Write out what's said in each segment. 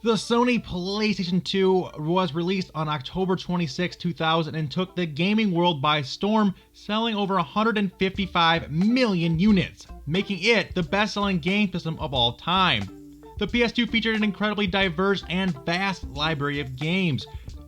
The Sony Playstation 2 was released on October 26, 2000 and took the gaming world by storm, selling over 155 million units, making it the best-selling game system of all time. The PS2 featured an incredibly diverse and vast library of games.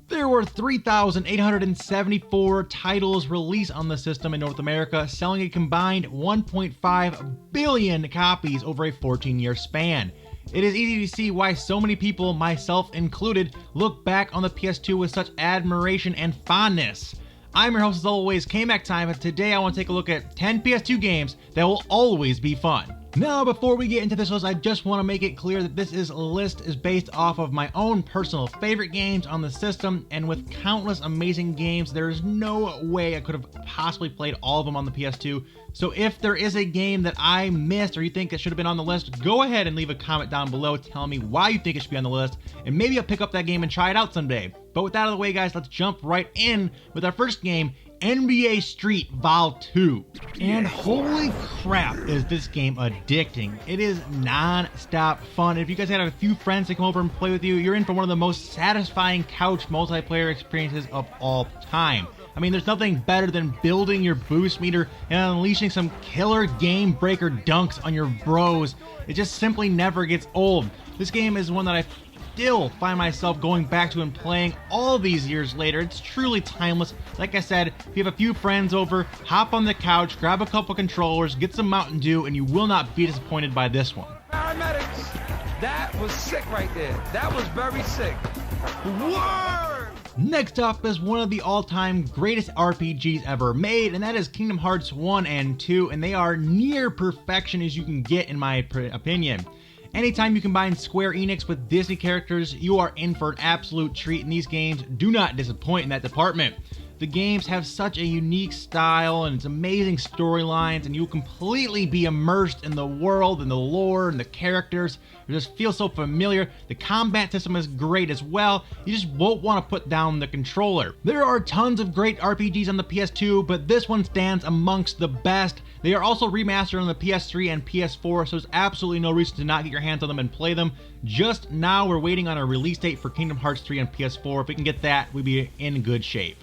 There were 3,874 titles released on the system in North America, selling a combined 1.5 billion copies over a 14-year span. It is easy to see why so many people, myself included, look back on the PS2 with such admiration and fondness. I'm your host as always, K-Mac Time, and today I want to take a look at 10 PS2 games that will always be fun. Now, before we get into this list, I just want to make it clear that this list is based off of my own personal favorite games on the system, and with countless amazing games, there is no way I could have possibly played all of them on the PS2. So if there is a game that I missed or you think it should have been on the list, go ahead and leave a comment down below telling me why you think it should be on the list, and maybe I'll pick up that game and try it out someday. But with that out of the way, guys, let's jump right in with our first game, NBA Street Vol 2. And holy crap, is this game addicting. It is non-stop fun. If you guys had a few friends to come over and play with you, you're in for one of the most satisfying couch multiplayer experiences of all time. I mean, there's nothing better than building your boost meter and unleashing some killer game breaker dunks on your bros. It just simply never gets old. This game is one that I still find myself going back to and playing all these years later. It's truly timeless. Like I said, if you have a few friends over, hop on the couch, grab a couple controllers, get some Mountain Dew, and you will not be disappointed by this one. Paramedics, that was sick right there. That was very sick. Word! Next up is one of the all-time greatest RPGs ever made, and that is Kingdom Hearts 1 and 2, and they are near perfection as you can get in my opinion. Anytime you combine Square Enix with Disney characters, you are in for an absolute treat, and these games do not disappoint in that department. The games have such a unique style and it's amazing storylines, and you'll completely be immersed in the world and the lore and the characters. It just feels so familiar. The combat system is great as well. You just won't want to put down the controller. There are tons of great RPGs on the PS2, but this one stands amongst the best. They are also remastered on the PS3 and PS4, so there's absolutely no reason to not get your hands on them and play them. Just now, we're waiting on a release date for Kingdom Hearts 3 on PS4. If we can get that, we'd be in good shape.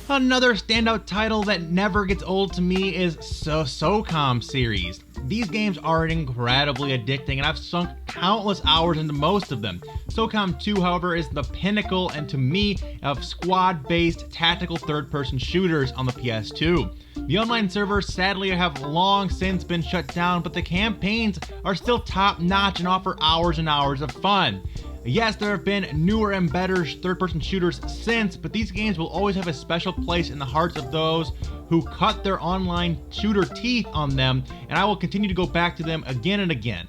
Another standout title that never gets old to me is SOCOM series. These games are incredibly addicting, and I've sunk countless hours into most of them. SOCOM 2, however, is the pinnacle, and to me, of squad-based tactical third-person shooters on the PS2. The online servers sadly have long since been shut down, but the campaigns are still top-notch and offer hours and hours of fun. Yes, there have been newer and better third-person shooters since, but these games will always have a special place in the hearts of those who cut their online shooter teeth on them, and I will continue to go back to them again and again.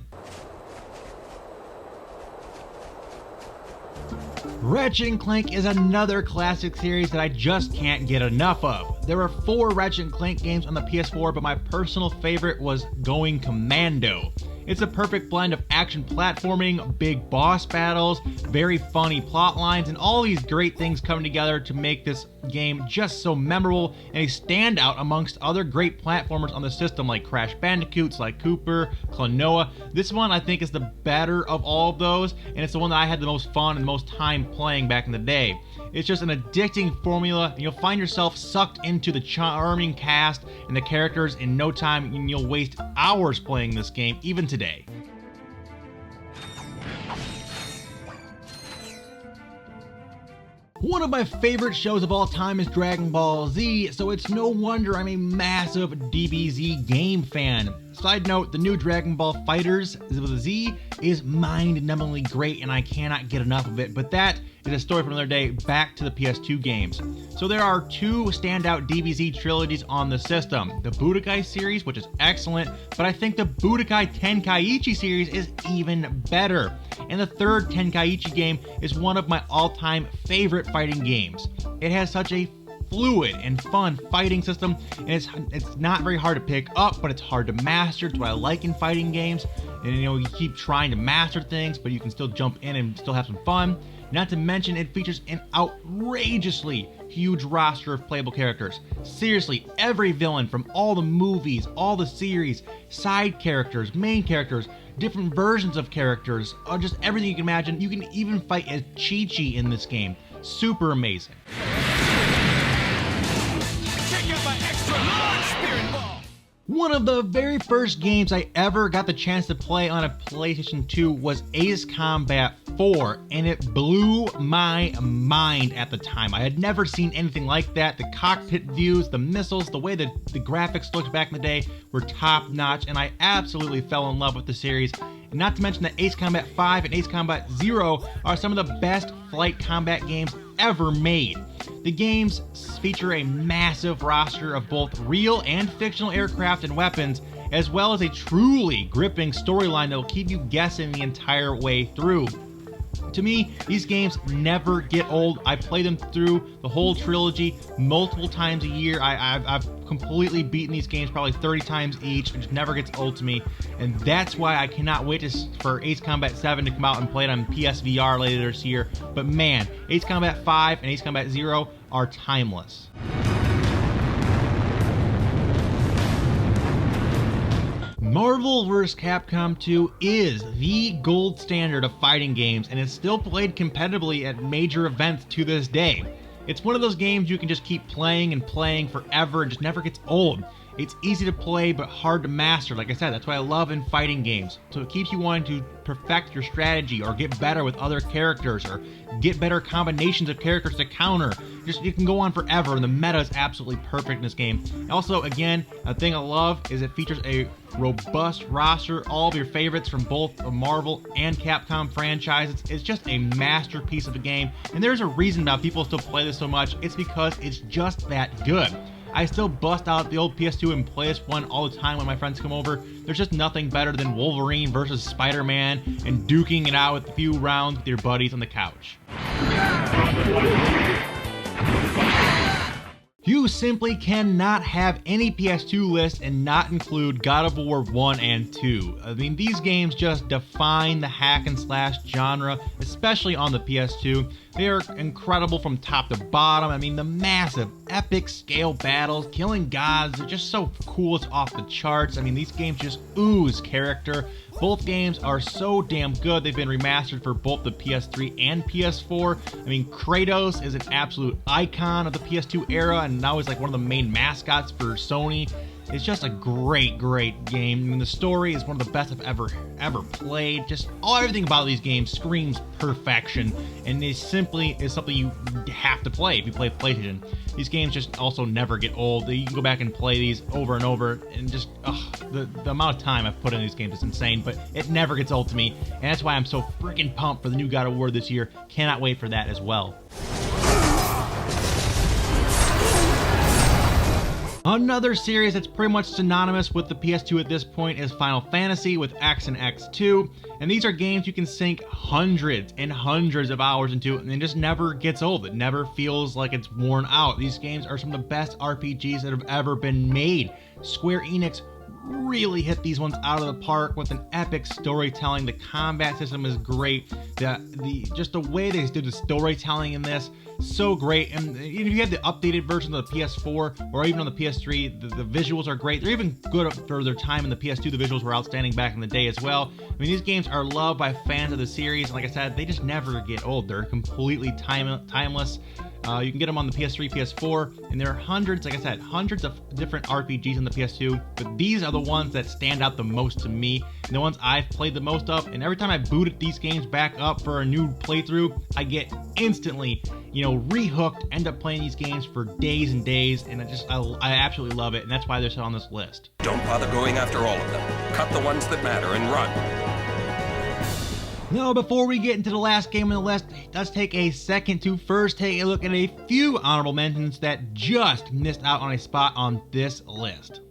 Ratchet & Clank is another classic series that I just can't get enough of. There are 4 Ratchet & Clank games on the PS4, but my personal favorite was Going Commando. It's a perfect blend of action platforming, big boss battles, very funny plot lines, and all these great things coming together to make this game just so memorable and a standout amongst other great platformers on the system like Crash Bandicoot, Sly Cooper, Klonoa. This one I think is the better of all of those, and it's the one that I had the most fun and most time playing back in the day. It's just an addicting formula, and you'll find yourself sucked into the charming cast and the characters in no time, and you'll waste hours playing this game, even today. One of my favorite shows of all time is Dragon Ball Z, so it's no wonder I'm a massive DBZ game fan. Side note, the new Dragon Ball FighterZ with a Z is mind-numbingly great, and I cannot get enough of it, but that is a story for another day. Back to the PS2 games. So there are 2 standout DBZ trilogies on the system. The Budokai series, which is excellent, but I think the Budokai Tenkaichi series is even better. And the third Tenkaichi game is one of my all-time favorite fighting games. It has such a fluid and fun fighting system, and it's not very hard to pick up, but it's hard to master. It's what I like in fighting games. and you keep trying to master things, but you can still jump in and still have some fun. Not to mention, it features an outrageously huge roster of playable characters. Seriously, every villain from all the movies, all the series, side characters, main characters, different versions of characters, just everything you can imagine. You can even fight as Chi-Chi in this game. Super amazing. Check out my extra large spirit ball. One of the very first games I ever got the chance to play on a PlayStation 2 was Ace Combat 4, and it blew my mind at the time. I had never seen anything like that. The cockpit views, the missiles, the way that the graphics looked back in the day were top notch, and I absolutely fell in love with the series. And not to mention that Ace Combat 5 and Ace Combat 0 are some of the best flight combat games ever made. The games feature a massive roster of both real and fictional aircraft and weapons, as well as a truly gripping storyline that will keep you guessing the entire way through. To me, these games never get old. I play them through the whole trilogy multiple times a year. I've completely beaten these games probably 30 times each. It just never gets old to me, and that's why I cannot wait for Ace Combat 7 to come out and play it on PSVR later this year. But man, Ace Combat 5 and Ace Combat 0 are timeless. Marvel vs. Capcom 2 is the gold standard of fighting games and is still played competitively at major events to this day. It's one of those games you can just keep playing and playing forever and just never gets old. It's easy to play but hard to master. Like I said, that's what I love in fighting games. So it keeps you wanting to perfect your strategy or get better with other characters or get better combinations of characters to counter. You can go on forever, and the meta is absolutely perfect in this game. Also, again, a thing I love is it features a robust roster, all of your favorites from both the Marvel and Capcom franchises. It's just a masterpiece of a game, and there's a reason why people still play this so much. It's because it's just that good. I still bust out the old PS2 and play this one all the time when my friends come over. There's just nothing better than Wolverine versus Spider-Man and duking it out with a few rounds with your buddies on the couch. You simply cannot have any PS2 list and not include God of War 1 and 2. I mean, these games just define the hack and slash genre, especially on the PS2. They are incredible from top to bottom. I mean, the massive, epic scale battles, killing gods, they're just so cool, it's off the charts. I mean, these games just ooze character. Both games are so damn good. They've been remastered for both the PS3 and PS4. I mean, Kratos is an absolute icon of the PS2 era, and now he's like one of the main mascots for Sony. It's just a great, great game. I mean, the story is one of the best I've ever played. Just everything about these games screams perfection, and it simply is something you have to play if you play PlayStation. These games just also never get old. You can go back and play these over and over, and just the amount of time I've put in these games is insane, but it never gets old to me, and that's why I'm so freaking pumped for the new God of War this year. Cannot wait for that as well. Another series that's pretty much synonymous with the PS2 at this point is Final Fantasy with X and X2, and these are games you can sink hundreds and hundreds of hours into, and it just never gets old. It never feels like it's worn out. These games are some of the best RPGs that have ever been made. Square Enix really hit these ones out of the park with an epic storytelling. The combat system is great. Just the way they do the storytelling in this, so great. And if you have the updated version of the PS4 or even on the PS3, the visuals are great. They're even good for their time in the PS2. The visuals were outstanding back in the day as well. I mean, these games are loved by fans of the series, and like I said, they just never get old. They're completely timeless. You can get them on the PS3, PS4, and there are hundreds, like I said, hundreds of different RPGs on the PS2, but these are the ones that stand out the most to me, and the ones I've played the most of, and every time I booted these games back up for a new playthrough, I get instantly, re-hooked, end up playing these games for days and days, and I absolutely love it, and that's why they're on this list. Don't bother going after all of them. Cut the ones that matter and run. Now, before we get into the last game on the list, let's take a second to first take a look at a few honorable mentions that just missed out on a spot on this list.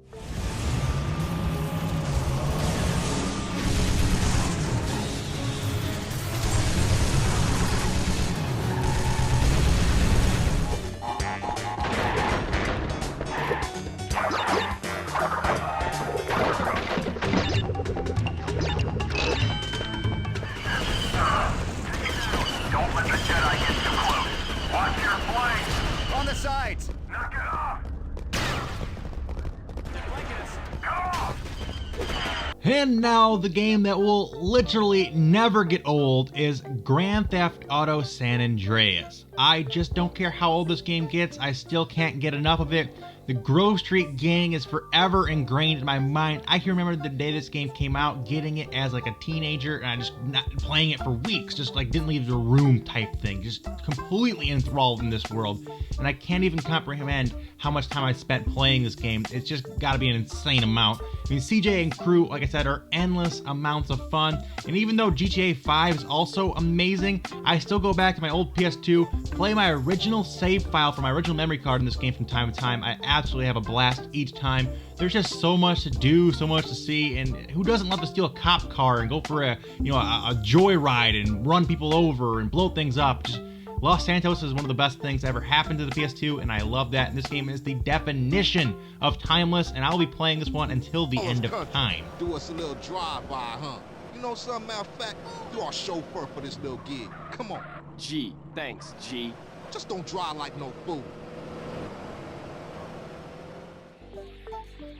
let the Jedi get too close. Watch your flanks. On the sides. Knock it off. Come on. And now the game that will literally never get old is Grand Theft Auto San Andreas. I just don't care how old this game gets, I still can't get enough of it. The Grove Street gang is forever ingrained in my mind. I can remember the day this game came out, getting it as like a teenager, and I just not playing it for weeks, just like didn't leave the room type thing, just completely enthralled in this world. And I can't even comprehend how much time I spent playing this game. It's just gotta be an insane amount. I mean, CJ and crew, like I said, are endless amounts of fun. And even though GTA 5 is also amazing, I still go back to my old PS2, play my original save file from my original memory card in this game from time to time. I absolutely have a blast each time. There's just so much to do, so much to see, and who doesn't love to steal a cop car and go for a joyride and run people over and blow things up? Just, Los Santos is one of the best things that ever happened to the PS2, and I love that. And this game is the definition of timeless, and I'll be playing this one until the end of time. Do us a little drive-by, huh? You know something, matter of fact, you are chauffeur for this little gig. Come on. G, thanks, G. Just don't drive like no fool.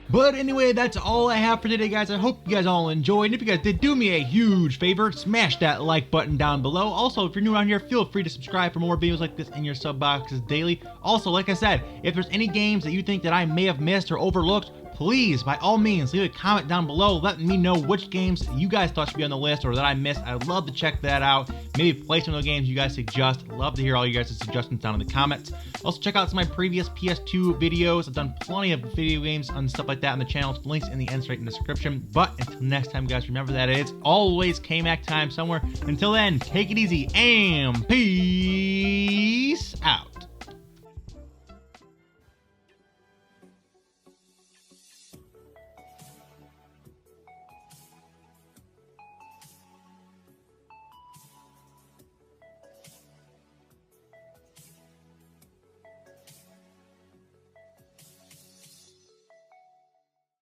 But anyway, that's all I have for today, guys. I hope you guys all enjoyed. And if you guys did, do me a huge favor, smash that like button down below. Also, if you're new around here, feel free to subscribe for more videos like this in your sub boxes daily. Also, like I said, if there's any games that you think that I may have missed or overlooked, please, by all means, leave a comment down below letting me know which games you guys thought should be on the list or that I missed. I'd love to check that out. Maybe play some of the games you guys suggest. Love to hear all you guys' suggestions down in the comments. Also, check out some of my previous PS2 videos. I've done plenty of video games and stuff like that on the channel. Links in the end straight in the description. But until next time, guys, remember that it's always KMAC time somewhere. Until then, take it easy and peace.